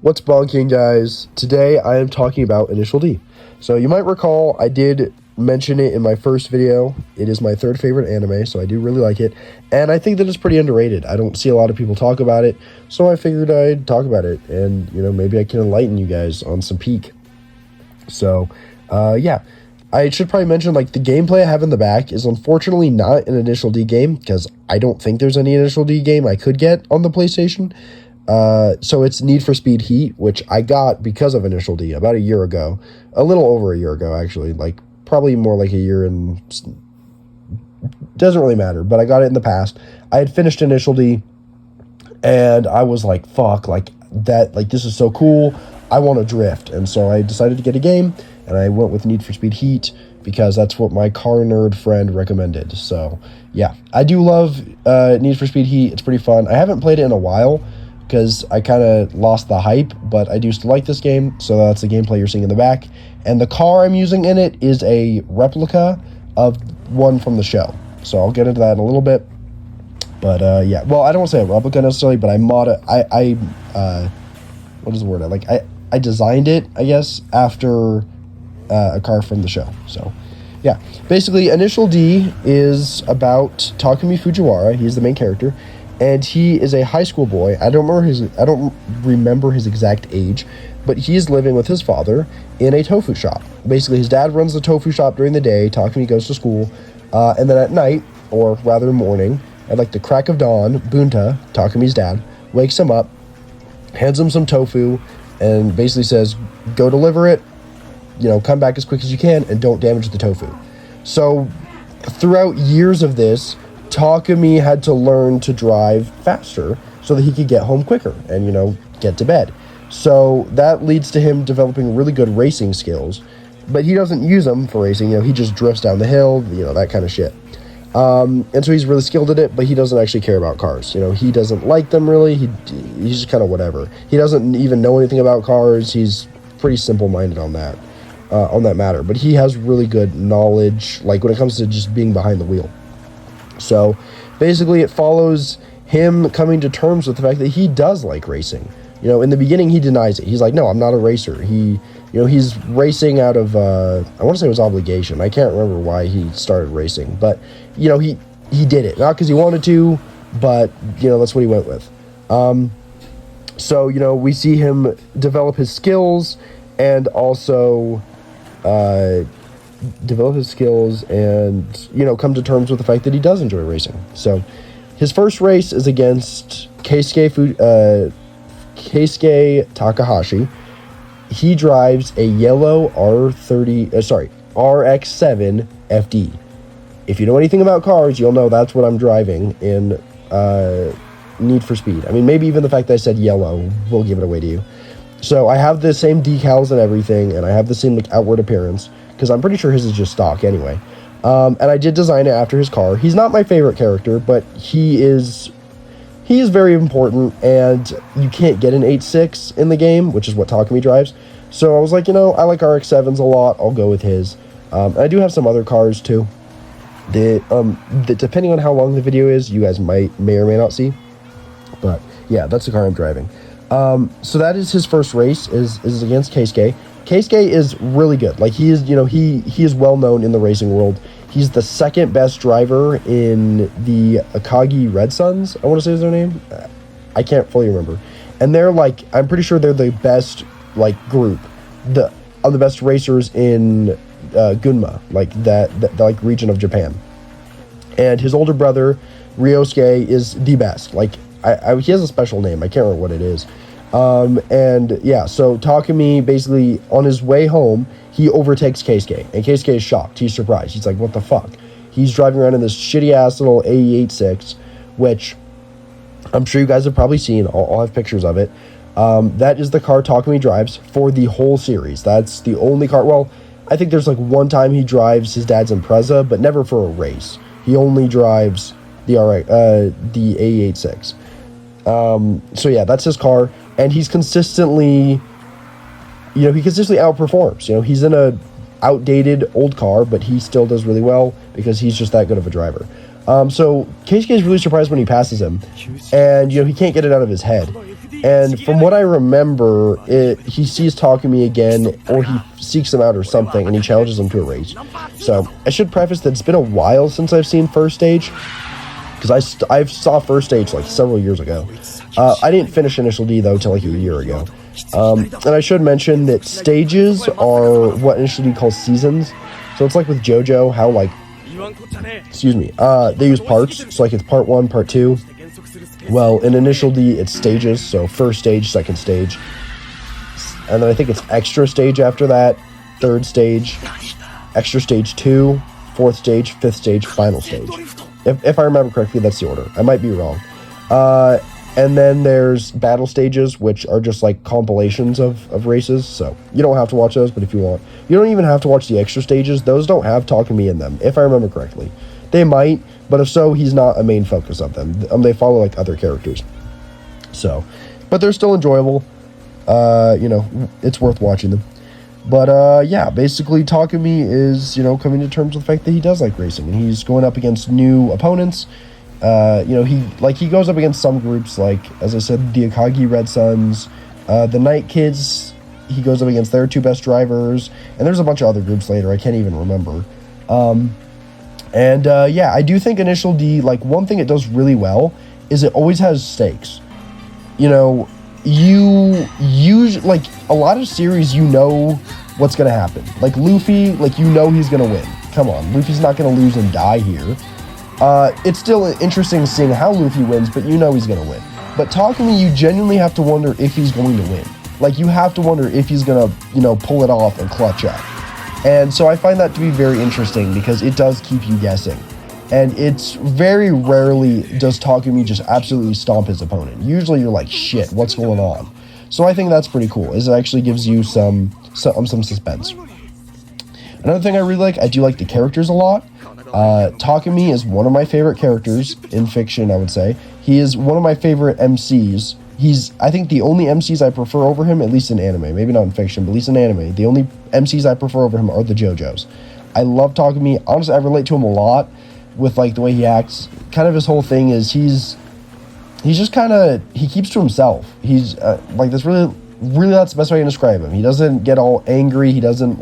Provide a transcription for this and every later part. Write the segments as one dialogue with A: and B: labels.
A: What's bonking, guys? Today I am talking about Initial D. So you might recall I did mention it in my first video. It is my third favorite anime, so I do really like it. And I think that it's pretty underrated. I don't see a lot of people talk about it, so I figured I'd talk about it. And, maybe I can enlighten you guys on some peak. So, yeah. I should probably mention, the gameplay I have in the back is unfortunately not an Initial D game, because I don't think there's any Initial D game I could get on the PlayStation. So it's Need for Speed Heat, which I got because of Initial D about a year ago. A little over a year ago, actually. Probably more like a year and... Doesn't really matter, but I got it in the past. I had finished Initial D, and I was like, fuck, this is so cool. I want to drift. And so I decided to get a game, and I went with Need for Speed Heat, because that's what my car nerd friend recommended. So, yeah. I do love Need for Speed Heat. It's pretty fun. I haven't played it in a while, because I kind of lost the hype, but I do still like this game, so that's the gameplay you're seeing in the back. And the car I'm using in it is a replica of one from the show. So I'll get into that in a little bit. But, yeah. Well, I don't want to say a replica necessarily, but I mod it. What is the word? I designed it, I guess, after a car from the show. So, yeah. Basically, Initial D is about Takumi Fujiwara. He's the main character. And he is a high school boy. I don't remember his exact age, but he's living with his father in a tofu shop. Basically, his dad runs the tofu shop during the day. Takumi goes to school. And then at night, or rather morning, at the crack of dawn, Bunta, Takumi's dad, wakes him up, hands him some tofu, and basically says, go deliver it, come back as quick as you can, and don't damage the tofu. So, throughout years of this, Takumi had to learn to drive faster so that he could get home quicker and, get to bed. So that leads to him developing really good racing skills, but he doesn't use them for racing. He just drifts down the hill, that kind of shit. And so he's really skilled at it, but he doesn't actually care about cars. He doesn't like them really. He's just kind of whatever. He doesn't even know anything about cars. He's pretty simple-minded on that matter. But he has really good knowledge, when it comes to just being behind the wheel. So basically it follows him coming to terms with the fact that he does like racing. In the beginning he denies it. He's like, no, I'm not a racer. He's racing out of, I want to say it was obligation. I can't remember why he started racing, but, he did it. Not because he wanted to, but, that's what he went with. So, we see him develop his skills and also, come to terms with the fact that he does enjoy racing. So his first race is against Keisuke Takahashi. He drives a yellow RX-7 FD. If you know anything about cars, you'll know that's what I'm driving in Need for Speed. I mean, maybe even the fact that I said yellow will give it away to you. So I have the same decals and everything, and I have the same outward appearance, because I'm pretty sure his is just stock anyway. And I did design it after his car. He's not my favorite character, but he is very important, and you can't get an 8.6 in the game, which is what Takumi drives. So I was like, I like RX-7s a lot. I'll go with his. I do have some other cars too. Depending on how long the video is, you guys may or may not see. But yeah, that's the car I'm driving. So that is his first race, is against Keisuke. Keisuke is really good. He is well known in the racing world. He's the second best driver in the Akagi Red Suns, I want to say is their name. I can't fully remember. And they're I'm pretty sure they're the best group, of the best racers in Gunma, that region of Japan. And his older brother, Ryosuke, is the best. He has a special name. I can't remember what it is. And yeah, so Takumi basically on his way home, he overtakes Keisuke, and Keisuke is shocked. He's surprised. He's like, what the fuck? He's driving around in this shitty ass little AE86, which I'm sure you guys have probably seen. I'll have pictures of it. That is the car Takumi drives for the whole series. That's the only car. Well, I think there's one time he drives his dad's Impreza, but never for a race. He only drives the AE86. So yeah, that's his car, and he's consistently, he consistently outperforms. He's in a outdated old car, but he still does really well because he's just that good of a driver. So Keisuke is really surprised when he passes him, and he can't get it out of his head. And from what I remember, he sees Takumi again, or he seeks him out or something, and he challenges him to a race. So I should preface that it's been a while since I've seen First Stage, because I saw First Stage like several years ago. I didn't finish Initial D though till like a year ago. And I should mention that stages are what Initial D calls seasons. So it's like with JoJo, how like, they use parts. So like it's part 1, part 2. Well, in Initial D, it's stages. So first stage, second stage. And then I think it's extra stage after that. Third stage, extra stage 2, fourth stage, fifth stage, final stage. If I remember correctly, that's the order. I might be wrong. And then there's battle stages, which are just like compilations of races. So you don't have to watch those, but if you want. You don't even have to watch the extra stages. Those don't have Takumi in them, if I remember correctly. They might, but if so, he's not a main focus of them. They follow like other characters. So, but they're still enjoyable. It's worth watching them. But yeah, basically Takumi is, coming to terms with the fact that he does like racing, and he's going up against new opponents. He goes up against some groups, like, as I said, the Akagi Red Suns, the Night Kids. He goes up against their 2 best drivers, and there's a bunch of other groups later. I can't even remember. I do think Initial D, like, one thing it does really well is it always has stakes. You use, like, a lot of series, what's going to happen. Like, Luffy, like, he's going to win. Come on, Luffy's not going to lose and die here. It's still interesting seeing how Luffy wins, but he's going to win. But Takumi, you genuinely have to wonder if he's going to win. Like, you have to wonder if he's going to, pull it off and clutch up. And so I find that to be very interesting because it does keep you guessing. And it's very rarely does Takumi just absolutely stomp his opponent. Usually you're like, shit, what's going on? So I think that's pretty cool, is it actually gives you some suspense. Another thing I really like, I do like the characters a lot. Takumi is one of my favorite characters in fiction, I would say. He is one of my favorite MCs. He's, I think, the only MCs I prefer over him, at least in anime. Maybe not in fiction, but at least in anime. The only MCs I prefer over him are the JoJos. I love Takumi. Honestly, I relate to him a lot with, like, the way he acts. Kind of his whole thing is he's just kind of, he keeps to himself. He's, that's really that's the best way to describe him. He doesn't get all angry. He doesn't,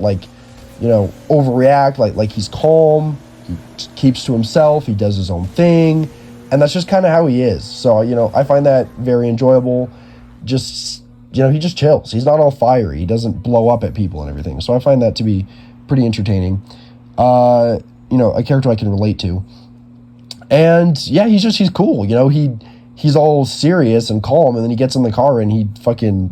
A: overreact. Like he's calm. He keeps to himself. He does his own thing. And that's just kind of how he is. So, I find that very enjoyable. Just, he just chills. He's not all fiery. He doesn't blow up at people and everything. So I find that to be pretty entertaining. A character I can relate to. And, yeah, he's cool. He's all serious and calm, and then he gets in the car and he fucking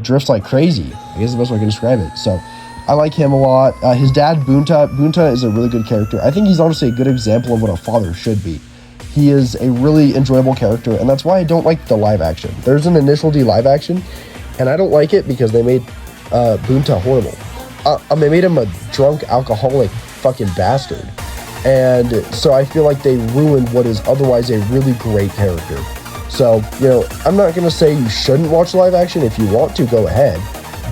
A: drifts like crazy. I guess the best way I can describe it. So I like him a lot. His dad, Bunta is a really good character. I think he's honestly a good example of what a father should be. He is a really enjoyable character, and that's why I don't like the live action. There's an Initial D live action, and I don't like it because they made Bunta horrible. They made him a drunk, alcoholic fucking bastard. And so I feel like they ruined what is otherwise a really great character. So, I'm not going to say you shouldn't watch live action. If you want to, go ahead.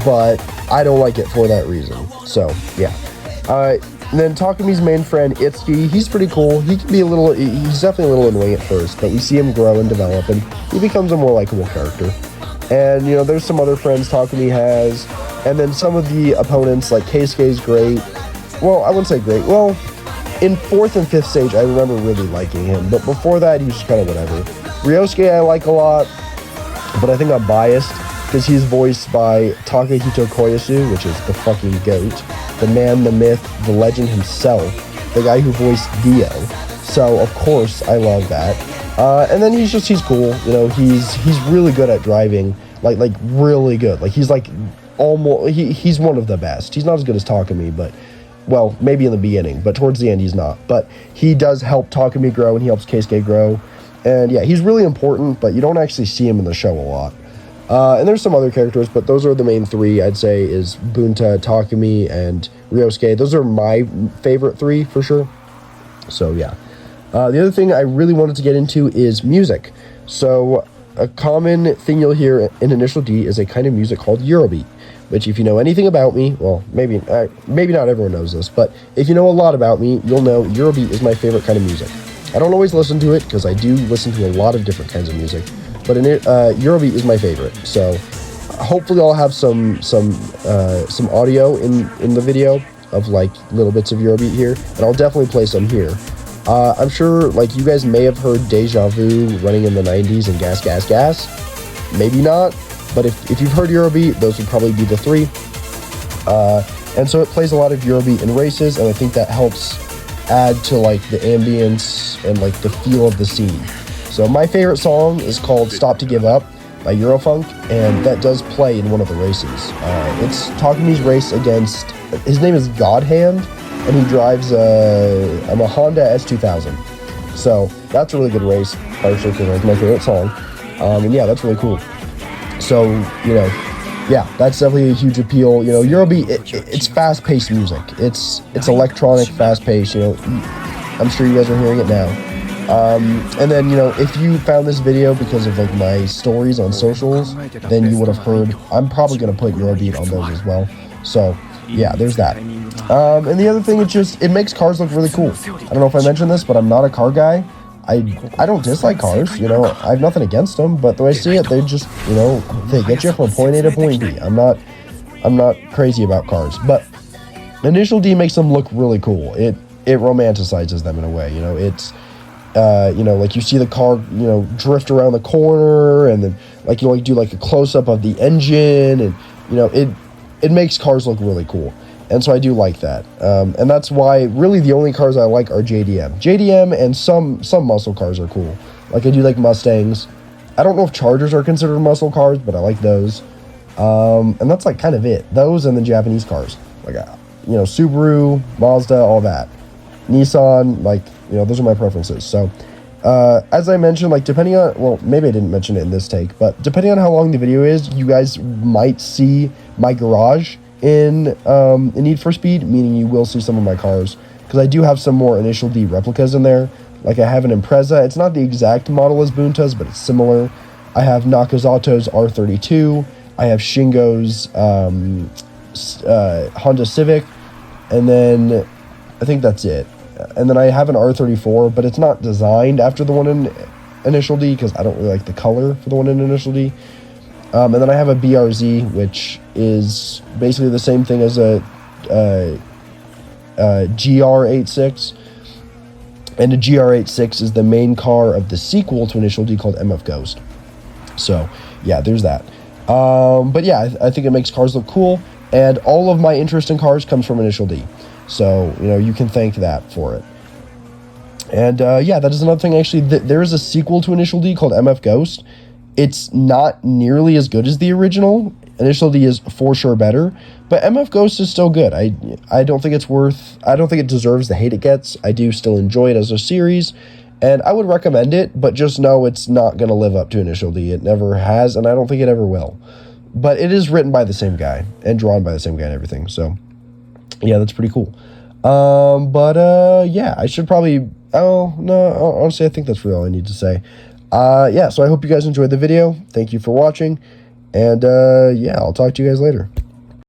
A: But I don't like it for that reason. So, yeah. And then Takumi's main friend, Itsuki, he's pretty cool. He can be he's definitely a little annoying at first, but we see him grow and develop, and he becomes a more likable character. And, there's some other friends Takumi has, and then some of the opponents, like Keisuke's great. Well, I wouldn't say great. Well, in 4th and 5th stage, I remember really liking him, but before that, he was just kind of whatever. Ryosuke I like a lot, but I think I'm biased, because he's voiced by Takahito Koyasu, which is the fucking GOAT. The man, the myth, the legend himself, the guy who voiced Dio. So, of course, I love that. And then he's cool. He's really good at driving, like really good. Like, he's like almost, he's one of the best. He's not as good as Takumi, but, well, maybe in the beginning, but towards the end he's not. But he does help Takumi grow, and he helps Keisuke grow. And yeah, he's really important, but you don't actually see him in the show a lot. And there's some other characters, but those are the main 3, I'd say, is Bunta, Takumi, and Ryosuke. Those are my favorite 3, for sure. So, yeah. The other thing I really wanted to get into is music. So, a common thing you'll hear in Initial D is a kind of music called Eurobeat, which, if you know anything about me, well, maybe not everyone knows this, but if you know a lot about me, you'll know Eurobeat is my favorite kind of music. I don't always listen to it, because I do listen to a lot of different kinds of music. but Eurobeat is my favorite. So hopefully I'll have some audio in the video of like little bits of Eurobeat here, and I'll definitely play some here. I'm sure like you guys may have heard Deja Vu running in the 90s and Gas Gas Gas. Maybe not, but if you've heard Eurobeat, those would probably be the three. And so it plays a lot of Eurobeat in races, and I think that helps add to like the ambience and like the feel of the scene. So my favorite song is called Stop to Give Up by Eurofunk, and that does play in one of the races. It's Takumi's race against, his name is Godhand, and he drives a Honda S2000. So that's a really good race, partially because it's my favorite song. And yeah, that's really cool. So, you know, yeah, that's definitely a huge appeal. You know, Eurobeat, it's fast-paced music. It's electronic, fast-paced, you know. I'm sure you guys are hearing it now. And then, you know, if you found this video because of like my stories on socials, then you would have heard, I'm probably going to put Eurobeat on those as well. So yeah, there's that. And the other thing, it makes cars look really cool. I don't know if I mentioned this, but I'm not a car guy. I don't dislike cars, you know, I have nothing against them, but the way I see it, they just, you know, they get you from point A to point B. I'm not crazy about cars, but Initial D makes them look really cool. It romanticizes them in a way, you know. It's you know, like you see the car, you know, drift around the corner, and then like you like do like a close-up of the engine, and you know, it makes cars look really cool. And so I do like that. And that's why really the only cars I like are JDM and some muscle cars are cool. Like I do like Mustangs. I don't know if Chargers are considered muscle cars, but I like those. And that's like kind of it. Those and the Japanese cars. Like, you know, Subaru, Mazda, all that. Nissan, like, you know, those are my preferences. So, as I mentioned, like depending on, well, maybe I didn't mention it in this take, but depending on how long the video is, you guys might see my garage in Need for Speed, meaning you will see some of my cars, because I do have some more Initial D replicas in there. Like I have an Impreza. It's not the exact model as Bunta's, but it's similar. I have Nakazato's R32. I have Shingo's Honda Civic, and then I think that's it. And then I have an R34, but it's not designed after the one in Initial D because I don't really like the color for the one in Initial D. And then I have a BRZ, which is basically the same thing as a GR86. And a GR86 is the main car of the sequel to Initial D called MF Ghost. So, yeah, there's that. But yeah, I think it makes cars look cool. And all of my interest in cars comes from Initial D. So, you know, you can thank that for it. And yeah, that is another thing. Actually, there is a sequel to Initial D called MF Ghost. It's not nearly as good as the original. Initial D is for sure better, but MF Ghost is still good. I don't think it deserves the hate it gets. I do still enjoy it as a series, and I would recommend it, but just know it's not going to live up to Initial D. It never has, and I don't think it ever will. But it is written by the same guy and drawn by the same guy and everything, so yeah, that's pretty cool. Yeah, I should probably, oh, no, honestly, I think that's really all I need to say. Yeah, so I hope you guys enjoyed the video. Thank you for watching. And, yeah, I'll talk to you guys later.